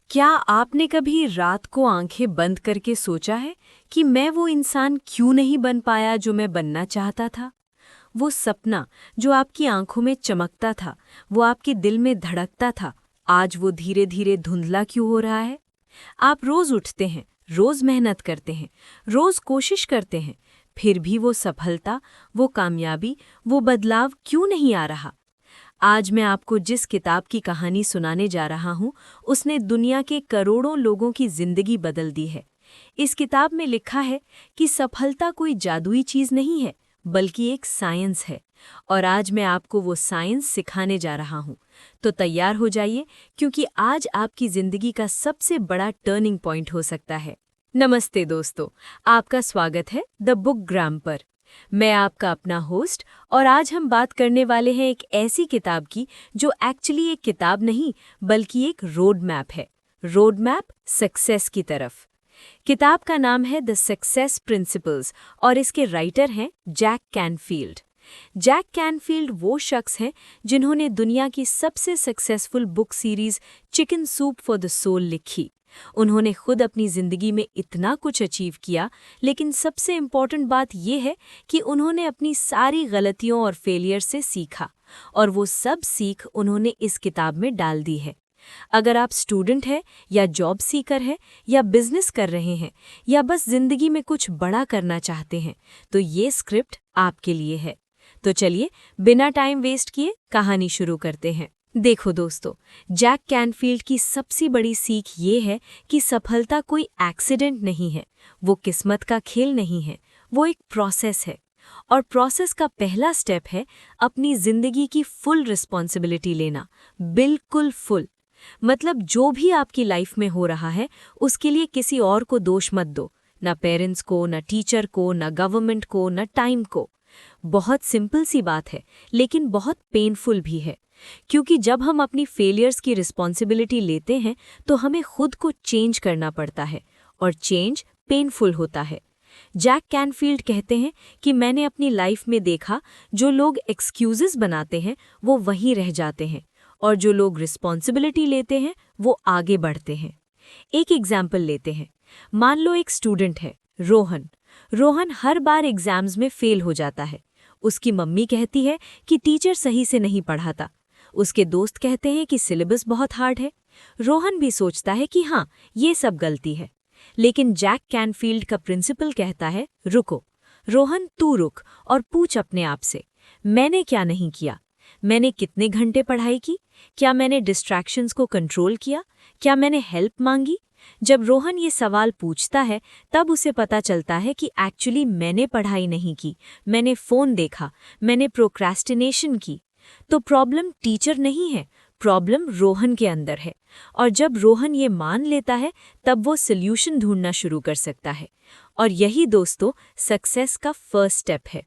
क्या आपने कभी रात को आंखें बंद करके सोचा है कि मैं वो इंसान क्यों नहीं बन पाया जो मैं बनना चाहता था? वो सपना जो आपकी आंखों में चमकता था, वो आपके दिल में धड़कता था, आज वो धीरे धीरे धुंधला क्यों हो रहा है? आप रोज उठते हैं, रोज मेहनत करते हैं, रोज कोशिश करते हैं, फिर भी वो सफलता, वो कामयाबी, वो बदलाव क्यों नहीं आ रहा? आज मैं आपको जिस किताब की कहानी सुनाने जा रहा हूँ, उसने दुनिया के करोड़ों लोगों की जिंदगी बदल दी है। इस किताब में लिखा है कि सफलता कोई जादुई चीज नहीं है, बल्कि एक साइंस है। और आज मैं आपको वो साइंस सिखाने जा रहा हूँ। तो तैयार हो जाइए, क्योंकि आज आपकी जिंदगी का सबसे बड़ा टर्निंग पॉइंट हो सकता है। नमस्ते दोस्तों, आपका स्वागत है द बुक ग्राम पर। मैं आपका अपना होस्ट, और आज हम बात करने वाले हैं एक ऐसी किताब की जो एक्चुअली एक किताब नहीं, बल्कि एक रोड मैप है। रोड मैप सक्सेस की तरफ। किताब का नाम है द सक्सेस प्रिंसिपल्स और इसके राइटर हैं जैक कैनफील्ड। जैक कैनफील्ड वो शख्स हैं जिन्होंने दुनिया की सबसे successful book series chicken soup for the soul लिखी। उन्होंने खुद अपनी जिंदगी में इतना कुछ अचीव किया, लेकिन सबसे इम्पॉर्टेंट बात यह है कि उन्होंने अपनी सारी गलतियों और फेलियर से सीखा, और वो सब सीख उन्होंने इस किताब में डाल दी है। अगर आप स्टूडेंट हैं, या जॉब सीकर हैं, या बिजनेस कर रहे हैं, या बस जिंदगी में कुछ बड़ा करना चाहते हैं, तो ये स्क्रिप्ट आपके लिए है। तो चलिए बिना टाइम वेस्ट किए कहानी शुरू करते हैं। देखो दोस्तों, जैक कैनफील्ड की सबसे बड़ी सीख ये है कि सफलता कोई एक्सीडेंट नहीं है, वो किस्मत का खेल नहीं है, वो एक प्रोसेस है। और प्रोसेस का पहला स्टेप है अपनी जिंदगी की फुल रिस्पॉन्सिबिलिटी लेना, बिल्कुल फुल। मतलब जो भी आपकी लाइफ में हो रहा है, उसके लिए किसी और को दोष मत दो, ना पेरेंट्स को, ना टीचर को, ना गवर्नमेंट को, ना टाइम को। बहुत सिंपल सी बात है, लेकिन बहुत पेनफुल भी है, क्योंकि जब हम अपनी फेलियर्स की रिस्पॉन्सिबिलिटी लेते हैं तो हमें खुद को चेंज करना पड़ता है, और चेंज पेनफुल होता है। जैक कैनफील्ड कहते हैं कि मैंने अपनी लाइफ में देखा, जो लोग एक्सक्यूजेस बनाते हैं वो वहीं रह जाते हैं, और जो लोग रिस्पॉन्सिबिलिटी लेते हैं वो आगे बढ़ते हैं। एक एग्जाम्पल लेते हैं। मान लो एक स्टूडेंट है, रोहन। रोहन हर बार एग्जाम्स में फेल हो जाता है। उसकी मम्मी कहती है कि टीचर सही से नहीं पढ़ाता। उसके दोस्त कहते हैं कि सिलेबस बहुत हार्ड है। रोहन भी सोचता है कि हाँ, ये सब गलती है। लेकिन जैक कैनफील्ड का प्रिंसिपल कहता है, रुको रोहन, तू रुक और पूछ अपने आप से, मैंने क्या नहीं किया? मैंने कितने घंटे पढ़ाई की? क्या मैंने डिस्ट्रैक्शंस को कंट्रोल किया? क्या मैंने हेल्प मांगी? जब रोहन ये सवाल पूछता है, तब उसे पता चलता है कि एक्चुअली मैंने पढ़ाई नहीं की, मैंने फ़ोन देखा, मैंने प्रोक्रेस्टिनेशन की। तो प्रॉब्लम टीचर नहीं है, प्रॉब्लम रोहन के अंदर है। और जब रोहन ये मान लेता है, तब वो सल्यूशन ढूंढना शुरू कर सकता है। और यही दोस्तों सक्सेस का फर्स्ट स्टेप है।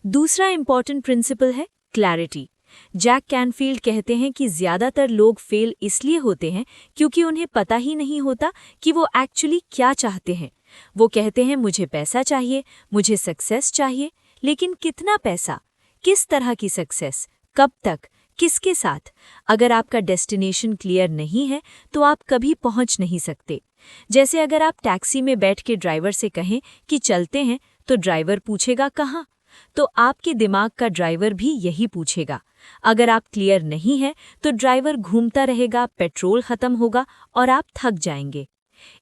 दूसरा इंपॉर्टेंट प्रिंसिपल है क्लैरिटी। जैक कैनफील्ड कहते हैं कि ज़्यादातर लोग फेल इसलिए होते हैं क्योंकि उन्हें पता ही नहीं होता कि वो एक्चुअली क्या चाहते हैं। वो कहते हैं मुझे पैसा चाहिए, मुझे सक्सेस चाहिए, लेकिन कितना पैसा, किस तरह की सक्सेस, कब तक, किसके साथ? अगर आपका डेस्टिनेशन क्लियर नहीं है तो आप कभी पहुंच नहीं सकते। जैसे अगर आप टैक्सी में बैठ के ड्राइवर से कहें कि चलते हैं, तो ड्राइवर पूछेगा कहाँ? तो आपके दिमाग का ड्राइवर भी यही पूछेगा। अगर आप क्लियर नहीं हैं तो ड्राइवर घूमता रहेगा, पेट्रोल खत्म होगा और आप थक जाएंगे।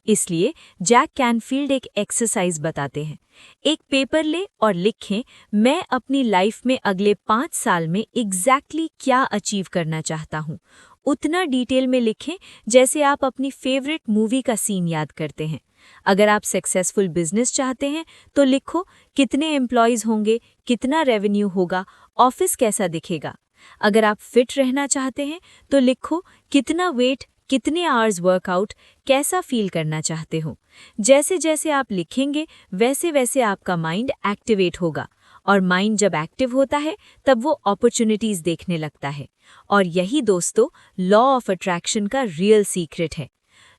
इसलिए जैक कैनफील्ड एक एक्सरसाइज बताते हैं। एक पेपर ले और लिखें, मैं अपनी लाइफ में अगले 5 साल में एग्जैक्टली क्या अचीव करना चाहता हूँ। उतना डिटेल में लिखें जैसे आप अपनी फेवरेट मूवी का सीन याद करते हैं। अगर आप सक्सेसफुल बिजनेस चाहते हैं तो लिखो कितने एम्प्लॉयज़ होंगे, कितना रेवेन्यू होगा, ऑफिस कैसा दिखेगा। अगर आप फिट रहना चाहते हैं तो लिखो कितना वेट, कितने आवर्स वर्कआउट, कैसा फील करना चाहते हो। जैसे जैसे आप लिखेंगे वैसे वैसे आपका माइंड एक्टिवेट होगा, और माइंड जब एक्टिव होता है तब वो अपॉर्चुनिटीज़ देखने लगता है। और यही दोस्तों लॉ ऑफ अट्रैक्शन का रियल सीक्रेट है।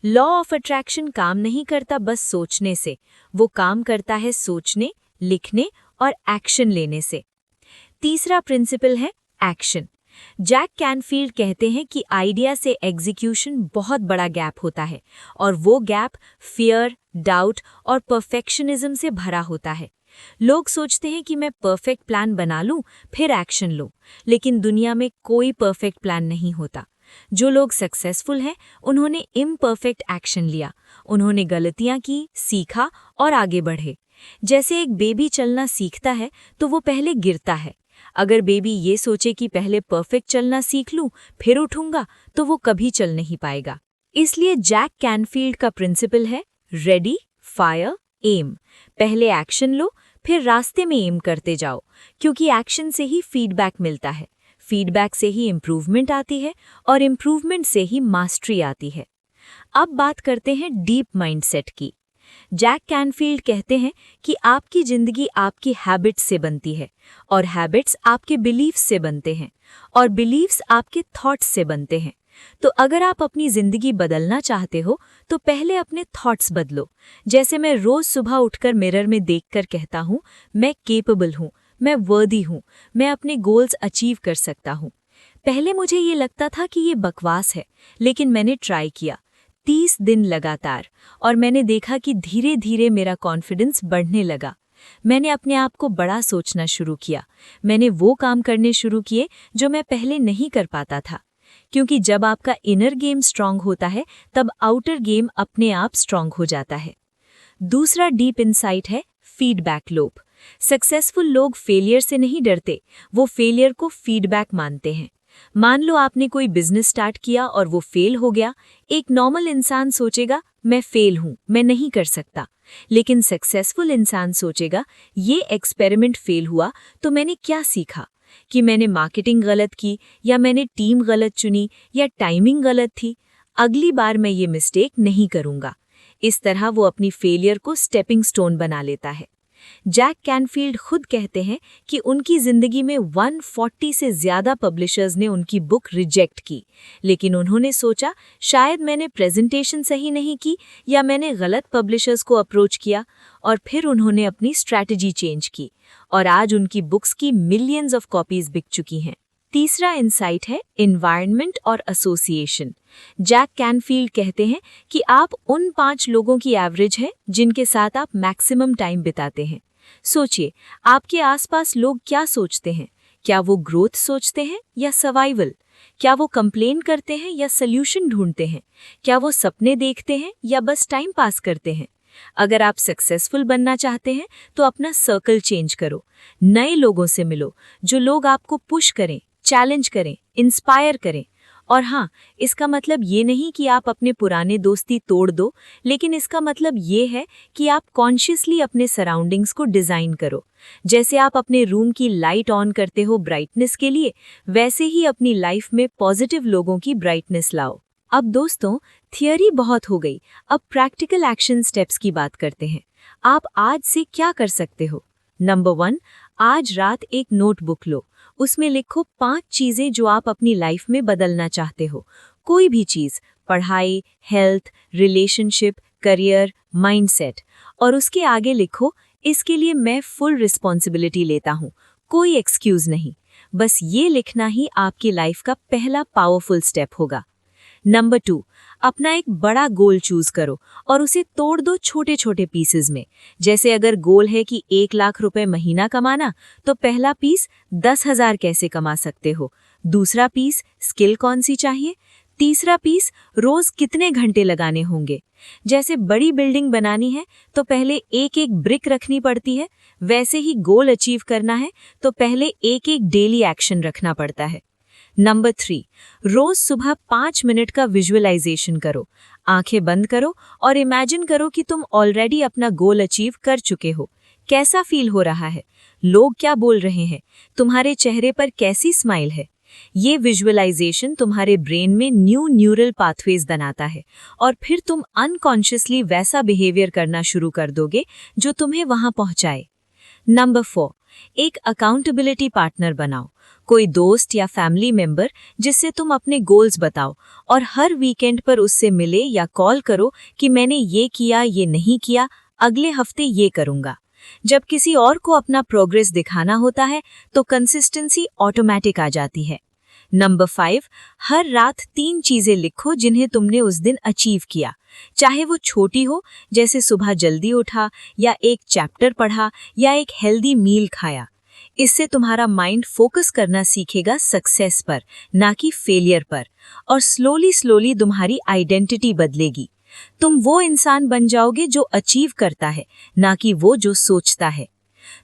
लॉ ऑफ अट्रैक्शन काम नहीं करता बस सोचने से, वो काम करता है सोचने, लिखने और एक्शन लेने से। तीसरा प्रिंसिपल है एक्शन। जैक कैनफील्ड कहते हैं कि आइडिया से एग्जीक्यूशन बहुत बड़ा गैप होता है और वो गैप फियर, डाउट और परफेक्शनिज्म से भरा होता है। लोग सोचते हैं कि मैं परफेक्ट प्लान बना लूं, फिर एक्शन लूं, लेकिन दुनिया में कोई परफेक्ट प्लान नहीं होता। जो लोग सक्सेसफुल हैं, उन्होंने इम्परफेक्ट एक्शन लिया, उन्होंने गलतियां की, सीखा और आगे बढ़े। जैसे एक बेबी चलना सीखता है तो वो पहले गिरता है। अगर बेबी ये सोचे कि पहले परफेक्ट चलना सीख लूं, फिर उठूंगा, तो वो कभी चल नहीं पाएगा। इसलिए जैक कैनफील्ड का प्रिंसिपल है रेडी, फायर, एम। पहले एक्शन लो, फिर रास्ते में एम करते जाओ, क्योंकि एक्शन से ही फीडबैक मिलता है, फीडबैक से ही इम्प्रूवमेंट आती है और इम्प्रूवमेंट से ही मास्टरी आती है। अब बात करते हैं डीप माइंडसेट की। जैक कैनफील्ड कहते हैं कि आपकी जिंदगी आपकी हैबिट्स से बनती है और हैबिट्स आपके बिलीफ्स से बनते हैं और बिलीफ्स आपके थॉट्स से बनते हैं। तो अगर आप अपनी जिंदगी बदलना चाहते हो तो पहले अपने थॉट्स बदलो। जैसे मैं रोज सुबह उठकर मिरर में देखकर कहता हूँ, मैं केपेबल हूँ, मैं वर्दी हूँ, मैं अपने गोल्स अचीव कर सकता हूँ। पहले मुझे ये लगता था कि ये बकवास है, लेकिन मैंने ट्राई किया 30 दिन लगातार और मैंने देखा कि धीरे धीरे मेरा कॉन्फिडेंस बढ़ने लगा। मैंने अपने आप को बड़ा सोचना शुरू किया, मैंने वो काम करने शुरू किए जो मैं पहले नहीं कर पाता था। क्योंकि जब आपका इनर गेम स्ट्रांग होता है तब आउटर गेम अपने आप स्ट्रांग हो जाता है। दूसरा डीप इनसाइट है फीडबैक लूप। सक्सेसफुल लोग फेलियर से नहीं डरते, वो फेलियर को फीडबैक मानते हैं। मान लो आपने कोई बिजनेस स्टार्ट किया और वो फेल हो गया। एक नॉर्मल इंसान सोचेगा मैं फेल हूं, मैं नहीं कर सकता। लेकिन सक्सेसफुल इंसान सोचेगा ये एक्सपेरिमेंट फेल हुआ तो मैंने क्या सीखा, कि मैंने मार्केटिंग गलत की या मैंने टीम गलत चुनी या टाइमिंग गलत थी। अगली बार मैं ये मिस्टेक नहीं करूंगा। इस तरह वो अपनी फेलियर को स्टेपिंग स्टोन बना लेता है। जैक कैनफील्ड खुद कहते हैं कि उनकी जिंदगी में 140 से ज्यादा पब्लिशर्स ने उनकी बुक रिजेक्ट की, लेकिन उन्होंने सोचा शायद मैंने प्रेजेंटेशन सही नहीं की या मैंने गलत पब्लिशर्स को अप्रोच किया, और फिर उन्होंने अपनी स्ट्रैटेजी चेंज की और आज उनकी बुक्स की मिलियंस ऑफ कॉपीज बिक चुकी हैं। तीसरा इंसाइट है एनवायरनमेंट और एसोसिएशन। जैक कैनफील्ड कहते हैं कि आप उन 5 लोगों की एवरेज हैं जिनके साथ आप मैक्सिमम टाइम बिताते हैं। सोचिए, आपके आसपास लोग क्या सोचते हैं? क्या वो ग्रोथ सोचते हैं या सर्वाइवल? क्या वो कंप्लेन करते हैं या सल्यूशन ढूंढते हैं? क्या वो सपने देखते हैं या बस टाइम पास करते हैं? अगर आप सक्सेसफुल बनना चाहते हैं तो अपना सर्कल चेंज करो, नए लोगों से मिलो, जो लोग आपको पुश करें, चैलेंज करें, इंस्पायर करें। और हाँ, इसका मतलब ये नहीं कि आप अपने पुराने दोस्ती तोड़ दो, लेकिन इसका मतलब ये है कि आप कॉन्शियसली अपने सराउंडिंग्स को डिज़ाइन करो। जैसे आप अपने रूम की लाइट ऑन करते हो ब्राइटनेस के लिए, वैसे ही अपनी लाइफ में पॉजिटिव लोगों की ब्राइटनेस लाओ। अब दोस्तों, थियरी बहुत हो गई, अब प्रैक्टिकल एक्शन स्टेप्स की बात करते हैं। आप आज से क्या कर सकते हो? नंबर 1, आज रात एक नोटबुक लो, उसमें लिखो 5 चीजें जो आप अपनी लाइफ में बदलना चाहते हो। कोई भी चीज, पढ़ाई, हेल्थ, रिलेशनशिप, करियर, माइंडसेट, और उसके आगे लिखो इसके लिए मैं फुल रिस्पॉन्सिबिलिटी लेता हूँ, कोई एक्सक्यूज नहीं। बस ये लिखना ही आपकी लाइफ का पहला पावरफुल स्टेप होगा। नंबर 2, अपना एक बड़ा गोल चूज करो और उसे तोड़ दो छोटे छोटे पीसेस में। जैसे अगर गोल है कि 1 लाख रुपए महीना कमाना, तो पहला पीस 10,000 कैसे कमा सकते हो, दूसरा पीस स्किल कौन सी चाहिए, तीसरा पीस रोज कितने घंटे लगाने होंगे। जैसे बड़ी बिल्डिंग बनानी है तो पहले एक एक ब्रिक रखनी पड़ती है, वैसे ही गोल अचीव करना है तो पहले एक एक डेली एक्शन रखना पड़ता है। नंबर 3, रोज सुबह 5 मिनट का विजुअलाइजेशन करो। आंखें बंद करो और इमेजिन करो कि तुम ऑलरेडी अपना गोल अचीव कर चुके हो। कैसा फील हो रहा है? लोग क्या बोल रहे हैं? तुम्हारे चेहरे पर कैसी स्माइल है? ये विजुअलाइजेशन तुम्हारे ब्रेन में न्यू न्यूरल पाथवेज बनाता है और फिर तुम अनकॉन्शियसली वैसा बिहेवियर करना शुरू कर दोगे जो तुम्हें वहां पहुंचाए। नंबर 4, एक अकाउंटेबिलिटी पार्टनर बनाओ, कोई दोस्त या फैमिली मेंबर जिससे तुम अपने गोल्स बताओ और हर वीकेंड पर उससे मिले या कॉल करो कि मैंने ये किया, ये नहीं किया, अगले हफ्ते ये करूंगा। जब किसी और को अपना प्रोग्रेस दिखाना होता है तो कंसिस्टेंसी ऑटोमेटिक आ जाती है। नंबर 5, हर रात 3 चीजें लिखो जिन्हें तुमने उस दिन अचीव किया, चाहे वो छोटी हो जैसे सुबह जल्दी उठा या एक चैप्टर पढ़ा या एक हेल्दी मील खाया। इससे तुम्हारा माइंड फोकस करना सीखेगा सक्सेस पर, ना कि फेलियर पर, और स्लोली तुम्हारी आइडेंटिटी बदलेगी। तुम वो इंसान बन जाओगे जो अचीव करता है, ना कि वो जो सोचता है।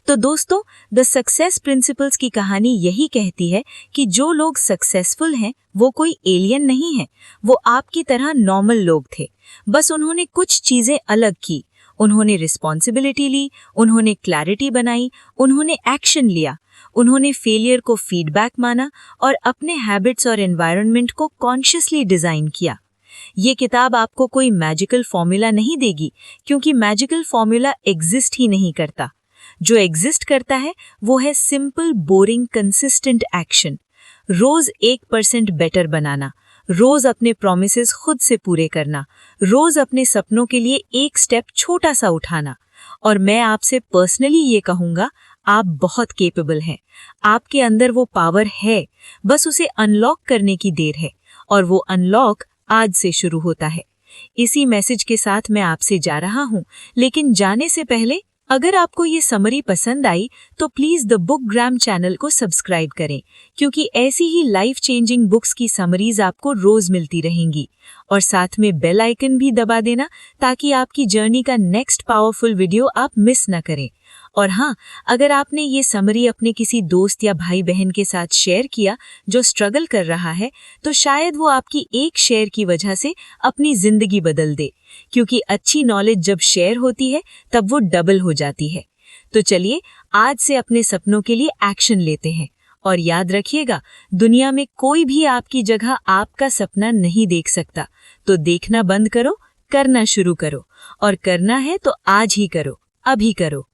तो दोस्तों, द सक्सेस प्रिंसिपल्स की कहानी यही कहती है कि जो लोग सक्सेसफुल हैं वो कोई एलियन नहीं है, वो आपकी तरह नॉर्मल लोग थे, बस उन्होंने कुछ चीजें अलग की। उन्होंने रिस्पॉन्सिबिलिटी ली, उन्होंने क्लैरिटी बनाई, उन्होंने एक्शन लिया, उन्होंने फेलियर को फीडबैक माना और अपने हैबिट्स और एनवायरनमेंट को कॉन्शियसली डिजाइन किया। ये किताब आपको कोई मैजिकल फॉर्मूला नहीं देगी, क्योंकि मैजिकल फॉर्मूला एग्जिस्ट ही नहीं करता। जो एग्जिस्ट करता है वो है सिंपल, बोरिंग, कंसिस्टेंट एक्शन। रोज 1% बेटर बनाना, रोज अपने प्रॉमिसेस खुद से पूरे करना, रोज अपने सपनों के लिए एक स्टेप छोटा सा उठाना। और मैं आपसे पर्सनली ये कहूँगा, आप बहुत केपेबल हैं। आपके अंदर वो पावर है, बस उसे अनलॉक करने की देर है, और वो अनलॉक आज से शुरू होता है। इसी मैसेज के साथ मैं आपसे जा रहा हूँ, लेकिन जाने से पहले अगर आपको ये समरी पसंद आई तो प्लीज द बुकग्राम चैनल को सब्सक्राइब करें, क्योंकि ऐसी ही लाइफ चेंजिंग बुक्स की समरीज आपको रोज मिलती रहेंगी। और साथ में बेल आइकन भी दबा देना, ताकि आपकी जर्नी का नेक्स्ट पावरफुल वीडियो आप मिस न करें। और हाँ, अगर आपने ये समरी अपने किसी दोस्त या भाई बहन के साथ शेयर किया जो स्ट्रगल कर रहा है, तो शायद वो आपकी एक शेयर की वजह से अपनी जिंदगी बदल दे, क्योंकि अच्छी नॉलेज जब शेयर होती है तब वो डबल हो जाती है। तो चलिए आज से अपने सपनों के लिए एक्शन लेते हैं, और याद रखिएगा, दुनिया में कोई भी आपकी जगह आपका सपना नहीं देख सकता। तो देखना बंद करो, करना शुरू करो, और करना है तो आज ही करो, अभी करो।